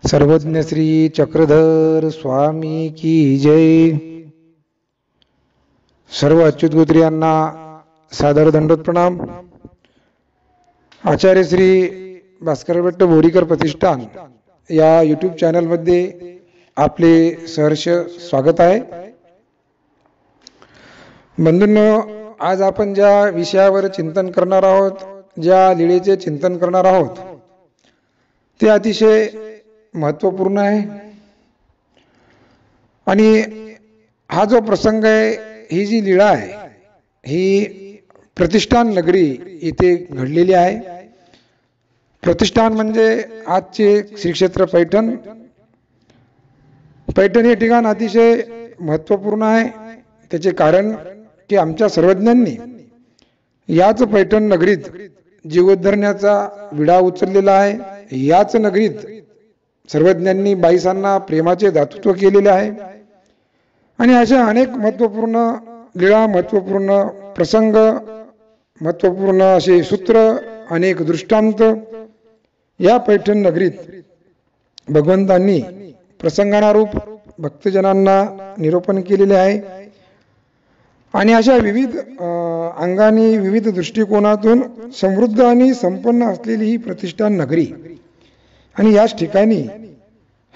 सर्वज्ञ श्री चक्रधर स्वामी की जय। सर्व अच्युतगोत्रियांना सादर दंडोत प्रणाम। आचार्य श्री भास्कर भट्ट बोरीकर प्रतिष्ठान या यूट्यूब चॅनल मध्ये आपले सहर्ष स्वागत आहे। बंधूंनो, आज आपण ज्या विषयावर चिंतन करणार आहोत, ज्या लीळेचे चिंतन करणार आहोत, ते अतिशय महत्त्वपूर्ण आहे। आणि हा जो प्रसंग आहे, ही जी लीळा आहे, ही प्रतिष्ठान नगरी येथे घडलेली आहे। प्रतिष्ठान म्हणजे आजचे श्री क्षेत्र पैठण। पैठण हे ठिकाण अतिशय महत्त्वपूर्ण आहे। त्याचे कारण की आमच्या सर्वज्ञांनी याच पैठण नगरीत जीवोद्धरण्याचा विडा उचललेला आहे। याच नगरीत सर्वज्ञांनी बाईसांना प्रेमाचे दातृत्व केलेले आहे। आणि अशा अनेक महत्त्वपूर्ण लीळा, महत्त्वपूर्ण प्रसंग, महत्त्वपूर्ण असे सूत्र, अनेक दृष्टांत या पैठण नगरीत भगवंतांनी प्रसंगानुरूप भक्तजनांना निरूपण केलेले आहे। आणि अशा विविध अंगाने, विविध दृष्टिकोनातून समृद्ध आणि संपन्न असलेली ही प्रतिष्ठान नगरी, आणि याच ठिकाणी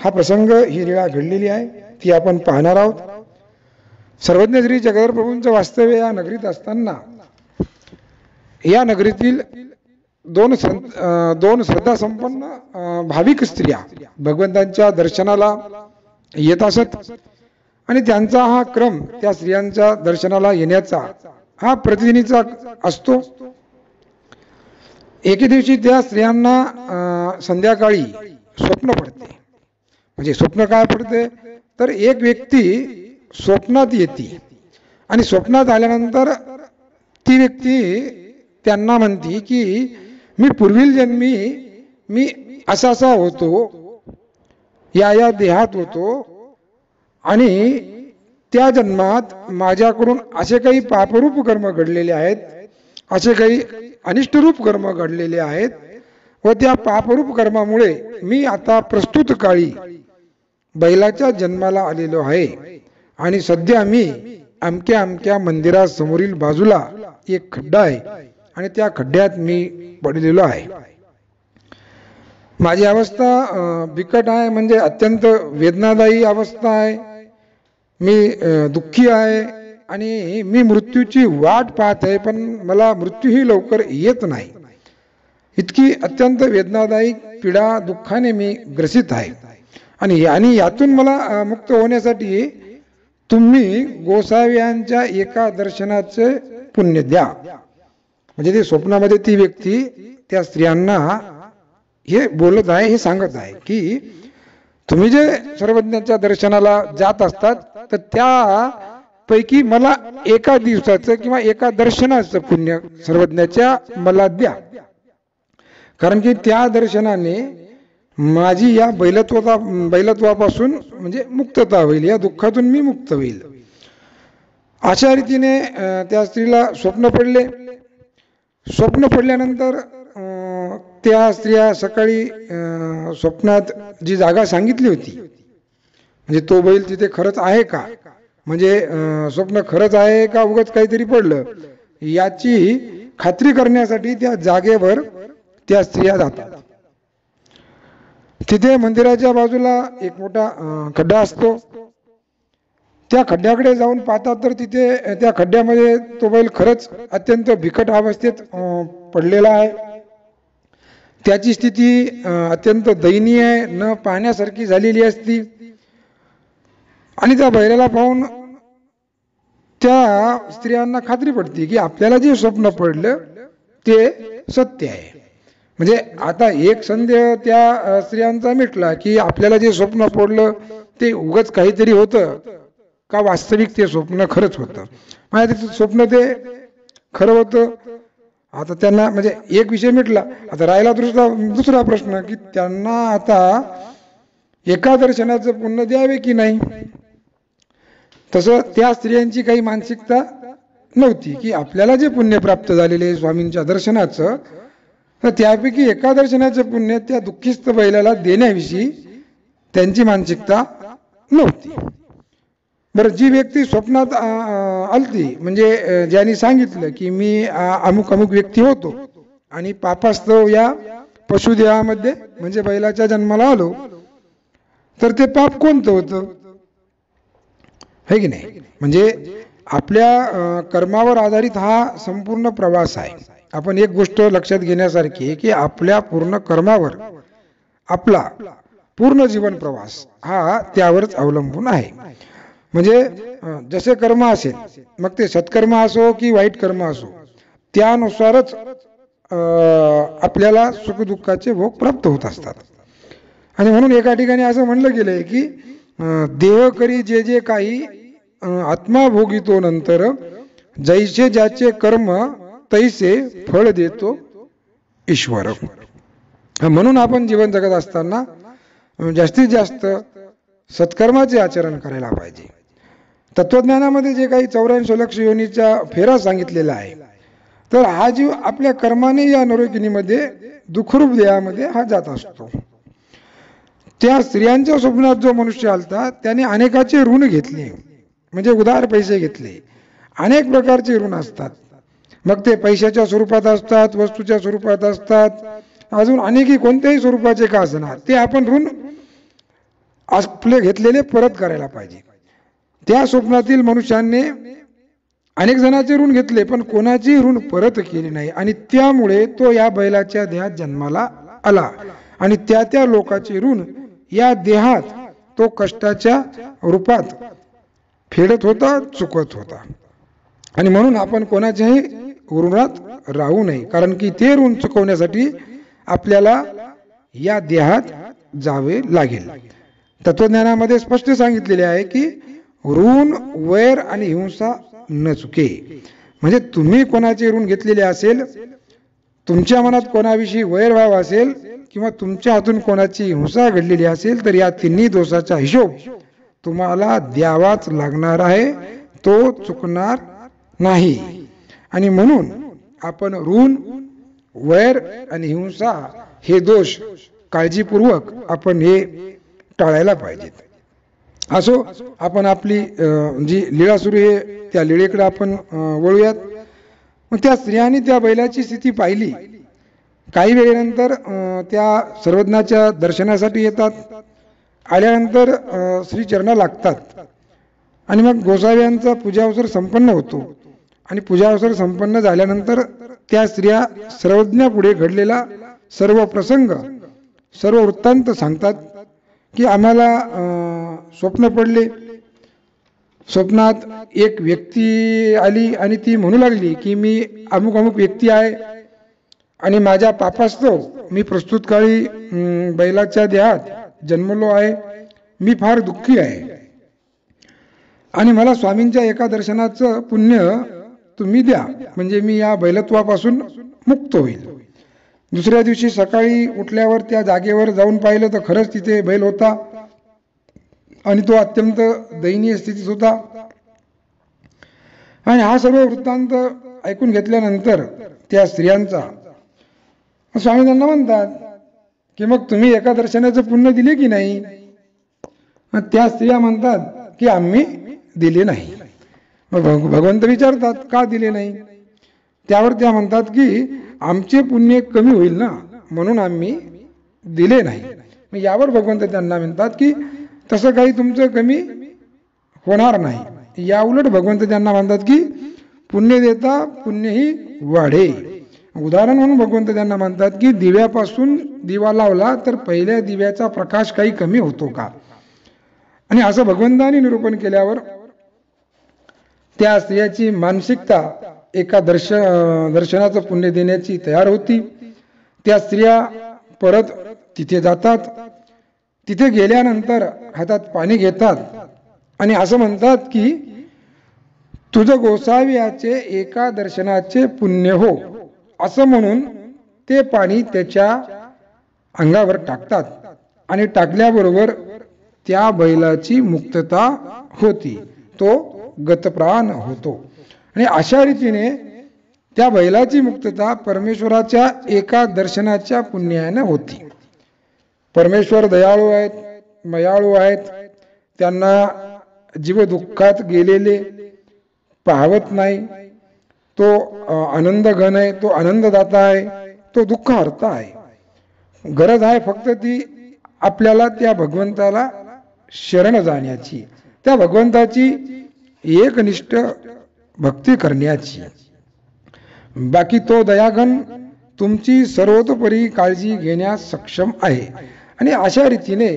हा प्रसंग, ही लीळा घडलेली आहे, ती आपण पाहणार आहोत। सर्वज्ञ श्री जगदर प्रभूंचं वास्तव्य या नगरीत असताना या नगरीतील दोन श्रद्धा संपन्न भाविक स्त्रिया भगवंतांच्या दर्शनाला येत असत। आणि त्यांचा हा क्रम, त्या स्त्रियांच्या दर्शनाला येण्याचा हा प्रतिदिनीचा असतो। एके दिवशी त्या स्त्रियांना संध्याकाळी स्वप्न पडते। म्हणजे स्वप्न काय पडते, तर एक व्यक्ती स्वप्नात येते, आणि स्वप्नात आल्यानंतर ती व्यक्ती त्यांना म्हणते की मी पूर्वील जन्मी मी असा असा होतो, या देहात होतो, आणि त्या जन्मात माझ्याकडून असे काही पापरूप कर्म घडलेले आहेत, असे काही अनिष्टरूप कर्म घडलेले आहेत, व त्या पापरूप कर्मामुळे मी आता प्रस्तुत काळी बैलाच्या जन्माला आलेलो आहे। आणि सध्या मी अमक्या अमक्या मंदिरासमोरील बाजूला एक खड्डा आहे, आणि त्या खड्ड्यात मी पडलेलो आहे। माझी अवस्था बिकट आहे, म्हणजे अत्यंत वेदनादायी अवस्था आहे। मी दुःखी आहे, आणि मी मृत्यूची वाट पाहत आहे, पण मला मृत्यूही लवकर येत नाही। इतकी अत्यंत वेदनादायी पीडा, दुःखाने मी ग्रसित आहे। आणि यातून मला मुक्त होण्यासाठी तुम्ही गोसाव्यांच्या एका दर्शनाचे पुण्य द्या। म्हणजे ते स्वप्नामध्ये ती व्यक्ती त्या स्त्रियांना हे बोलत आहे, हे सांगत आहे की तुम्ही जे सर्वज्ञांच्या दर्शनाला जात असतात, तर त्या पैकी मला एका दिवसाचं किंवा एका दर्शनाचं पुण्य सर्वज्ञाच्या मला द्या। कारण की त्या दर्शनाने माझी या बैलत्वापासून म्हणजे मुक्तता होईल, या दुःखातून मी मुक्त होईल। अशा रीतीने त्या स्त्रीला स्वप्न पडले। स्वप्न पडल्यानंतर त्या स्त्रिया सकाळी स्वप्नात जी जागा सांगितली होती, म्हणजे तो बैल तिथे खरंच आहे का, म्हणजे स्वप्न खरंच आहे का उगाच काहीतरी पडलं, याची खात्री करण्यासाठी त्या जागेवर त्या स्त्रिया जातात। तिथे मंदिराच्या बाजूला एक मोठा खड्डा असतो। त्या खड्ड्याकडे जाऊन पाहतात, तर तिथे त्या खड्ड्यामध्ये तो बैल खरंच अत्यंत बिकट अवस्थेत पडलेला आहे। त्याची स्थिती अत्यंत दयनीय आहे, न पाहण्यासारखी झालेली असती। आणि त्या बैलाला पाहून त्या स्त्रियांना खात्री पडते की आपल्याला जे स्वप्न पडलं ते सत्य आहे। म्हणजे आता एक संदेह त्या स्त्रियांचा मिटला की आपल्याला जे स्वप्न पडलं ते उगाच काहीतरी होतं का, वास्तविक ते स्वप्न खरंच होतं, म्हणजे स्वप्न ते खरं होतं। आता त्यांना म्हणजे एक विषय मिटला। आता राहिला दुसरा प्रश्न की त्यांना आता एका दर्शनाचं पुण्य द्यावे की नाही। तसं त्या स्त्रियांची काही मानसिकता नव्हती की आपल्याला जे पुण्य प्राप्त झालेले स्वामींच्या दर्शनाचं, तर त्यापैकी एका दर्शनाचं पुण्य त्या दुःखीस्त बैलाला देण्याविषयी त्यांची मानसिकता नव्हती. बरं, जी व्यक्ती स्वप्नात आलती म्हणजे ज्यांनी सांगितलं की मी अमुक अमुक व्यक्ती होतो आणि पापास्तव या पशुदेहामध्ये म्हणजे बैलाच्या जन्माला आलो, तर ते पाप कोणतं होतं, है की नाही? म्हणजे आपल्या कर्मावर आधारित हा संपूर्ण प्रवास आहे. आपण एक गोष्ट लक्षात घेण्यासारखी आहे की आपल्या पूर्ण कर्मावर आपला पूर्ण जीवन प्रवास हा त्यावरच अवलंबून आहे. म्हणजे जसे कर्म असेल, मग ते सत्कर्म असो की वाईट कर्म असो, त्यानुसारच आपल्याला सुखदुःखाचे भोग प्राप्त होत असतात. आणि म्हणून एका ठिकाणी असं म्हणलं गेलंय की देह करी जे जे काही आत्मा भोगितो नंतर, जैसे ज्याचे कर्म तैसे फळ देतो ईश्वर. म्हणून आपण जीवन जगत असताना जास्तीत जास्त सत्कर्माचे आचरण करायला पाहिजे. तत्वज्ञानामध्ये जे काही 84 लक्ष योनीचा फेरा सांगितलेला आहे, तर हा जीव आपल्या कर्माने या नरकिनीमध्ये दुःखरूप देहामध्ये हा जात असतो. त्या स्त्रियांच्या स्वप्नात जो मनुष्य आलता त्याने अनेकाचे ऋण घेतले, म्हणजे उधार पैसे घेतले. अनेक प्रकारचे ऋण असतात, मग ते पैशाच्या स्वरूपात असतात, वस्तूच्या स्वरूपात असतात, अजून अनेकही कोणत्याही स्वरूपाचे का असणार, ते आपण ऋण आपले घेतलेले परत करायला पाहिजे. त्या स्वप्नातील मनुष्याने अनेक जणांचे ऋण घेतले पण कोणाची ऋण परत केली नाही आणि त्यामुळे तो या बैलाच्या देहात जन्माला आला आणि त्या लोकांचे ऋण या देहात तो कष्टाच्या रूपात फेडत होता, चुकत होता. आणि म्हणून आपण कोणाच्याही ऋणात राहू नये, कारण की ते ऋण चुकवण्यासाठी आपल्याला या देहात जावे लागेल. तत्वज्ञानामध्ये स्पष्ट सांगितलेले आहे की ऋण, वैर आणि हिंसा न चुके. म्हणजे तुम्ही कोणाचे ऋण घेतलेले असेल, तुमच्या मनात कोणाविषयी वैरभाव असेल किंवा तुमच्या हातून कोणाची हिंसा घडलेली असेल, तर या तिन्ही दोषाचा हिशोब तुम्हाला द्यावाच लागणार आहे, तो चुकणार नाही. आणि म्हणून आपण ऋण, वैर आणि हिंसा हे दोष काळजीपूर्वक आपण हे टाळायला पाहिजेत. असो, आपण आपली जी लीळा सुरू आहे त्या लीळेकडे आपण वळूयात. मग त्या स्त्रियांनी त्या बैलाची स्थिती पाहिली. काही वेळेनंतर त्या सर्वज्ञाच्या दर्शनासाठी येतात. आल्यानंतर श्रीचरणा लागतात आणि मग गोसाव्यांचा पूजाअवसर संपन्न होतो. आणि पूजाअवसर संपन्न झाल्यानंतर त्या स्त्रिया सर्वज्ञापुढे घडलेला सर्व प्रसंग, सर्व वृत्तांत सांगतात की आम्हाला स्वप्न पडले, स्वप्नात एक व्यक्ती आली आणि ती म्हणू लागली की मी अमुक अमुक व्यक्ती आहे आणि माझ्या पापास्तव मी प्रस्तुत काळी बैलाच्या देहात जन्मलो आहे, मी फार दुःखी आहे आणि मला स्वामींच्या एका दर्शनाचं पुण्य तुम्ही द्या, म्हणजे मी या बैलत्वापासून मुक्त होईल. दुसऱ्या दिवशी सकाळी उठल्यावर त्या जागेवर जाऊन पाहिलं तर खरंच तिथे बैल होता आणि तो अत्यंत दयनीय स्थितीत होता. आणि हा सर्व वृत्तांत ऐकून घेतल्यानंतर त्या स्त्रियांचा स्वामी त्यांना म्हणतात की मग तुम्ही एका दर्शनाचं पुण्य दिले की नाही? त्या स्त्रिया म्हणतात की आम्ही दिले नाही. मग भगवंत विचारतात का दिले नाही? त्यावर त्या म्हणतात की आमचे पुण्य कमी होईल ना, म्हणून आम्ही दिले नाही. मग यावर भगवंत त्यांना म्हणतात की तसं काही तुमचं कमी होणार नाही. या उलट भगवंत त्यांना म्हणतात की पुण्य देता पुण्यही वाढे. उदाहरण म्हणून भगवंत त्यांना म्हणतात की दिव्यापासून दिवा लावला तर पहिल्या दिव्याचा प्रकाश काही कमी होतो का? आणि असं भगवंतांनी निरूपण केल्यावर त्या स्त्रियाची मानसिकता एका दर्शनाचं पुण्य देण्याची तयार होती. त्या स्त्रिया परत तिथे जातात. तिथे गेल्यानंतर हातात पाणी घेतात आणि असं म्हणतात की तुझं गोसाव्याचे एका दर्शनाचे पुण्य हो, असं म्हणून ते पाणी त्याच्या अंगावर टाकतात आणि टाकल्याबरोबर त्या बैलाची मुक्तता होती, तो गतप्राण होतो. आणि अशा रीतीने त्या बैलाची मुक्तता परमेश्वराच्या एका दर्शनाच्या पुण्याने होती. परमेश्वर दयाळू आहेत, मयाळू आहेत, त्यांना जीव दुःखात गेलेले पाहवत नाही. तो आनंद घन आहे, तो आनंददाता आहे, तो दुःख हरता आहे. गरज आहे फक्त ती आपल्याला त्या भगवंताला शरण जाण्याची, त्या भगवंताची एकनिष्ठ भक्ती करण्याची. बाकी तो दयागण तुमची सर्वतोपरी काळजी घेण्यास सक्षम आहे. आणि अशा रीतीने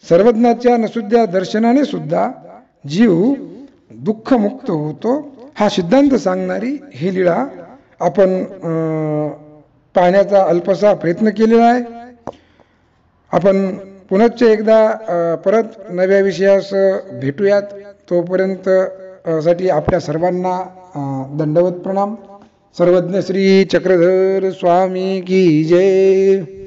सर्वज्ञाच्या नसुद्धा दर्शनाने सुद्धा जीव दुःखमुक्त होतो. हा सिद्धांत सांगणारी ही लीळा आपण पाहण्याचा अल्पसा प्रयत्न केलेला आहे. आपण पुनश्च एकदा परत नव्या विषयास भेटूयात. तोपर्यंत साठी आपल्या सर्वांना दंडवत प्रणाम. सर्वज्ञ श्री चक्रधर स्वामी की जय.